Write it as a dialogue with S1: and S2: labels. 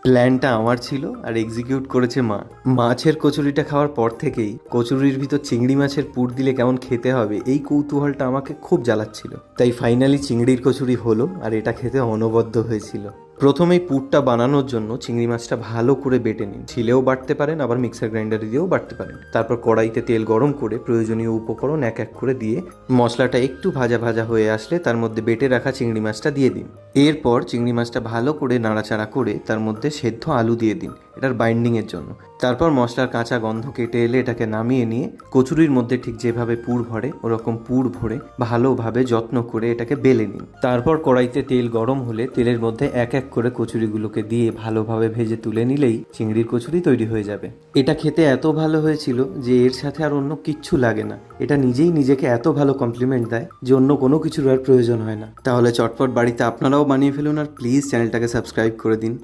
S1: প্ল্যানটা আমার ছিল আর এক্সিকিউট করেছে মা। মাছের কচুরিটা খাওয়ার পর থেকেই কচুরির ভিতর চিংড়ি মাছের পুর দিলে কেমন খেতে হবে এই কৌতূহলটা আমাকে খুব জ্বালাচ্ছিল। তাই ফাইনালি চিংড়ির কচুরি হলো আর এটা খেতে অনবদ্য হয়েছিল। প্রথমেই পুরটা বানানোর জন্য চিংড়ি মাছটা ভালো করে বেটে নিন। ছিলেও বাটতে পারেন, আবার মিক্সার গ্রাইন্ডারে দিয়েও বাটতে পারেন। তারপর কড়াইতে তেল গরম করে প্রয়োজনীয় উপকরণ এক এক করে দিয়ে মশলাটা একটু ভাজা ভাজা হয়ে আসলে তার মধ্যে বেটে রাখা চিংড়ি মাছটা দিয়ে দিন। এরপর চিংড়ি মাছটা ভালো করে নাড়াচাড়া করে তার মধ্যে সেদ্ধ আলু দিয়ে দিন এটার বাইন্ডিংয়ের জন্য। তারপর মশলার কাঁচা গন্ধ কেটে এলে এটাকে নামিয়ে নিয়ে কচুরির মধ্যে ঠিক যেভাবে পুর ভরে ওরকম পুর ভরে ভালোভাবে যত্ন করে এটাকে বেলে নিন। তারপর কড়াইতে তেল গরম হলে তেলের মধ্যে এক এক করে কচুরিগুলোকে দিয়ে ভালোভাবে ভেজে তুলে নিলেই চিংড়ির কচুরি তৈরি হয়ে যাবে। এটা খেতে এত ভালো হয়েছিল যে এর সাথে আর অন্য কিচ্ছু লাগে না। এটা নিজেই নিজেকে এত ভালো কমপ্লিমেন্ট দেয় যে অন্য কোনো কিছুর আর প্রয়োজন হয় না। তাহলে চটপট বাড়িতে আপনারাও বানিয়ে ফেলুন আর প্লিজ চ্যানেলটাকে সাবস্ক্রাইব করে দিন।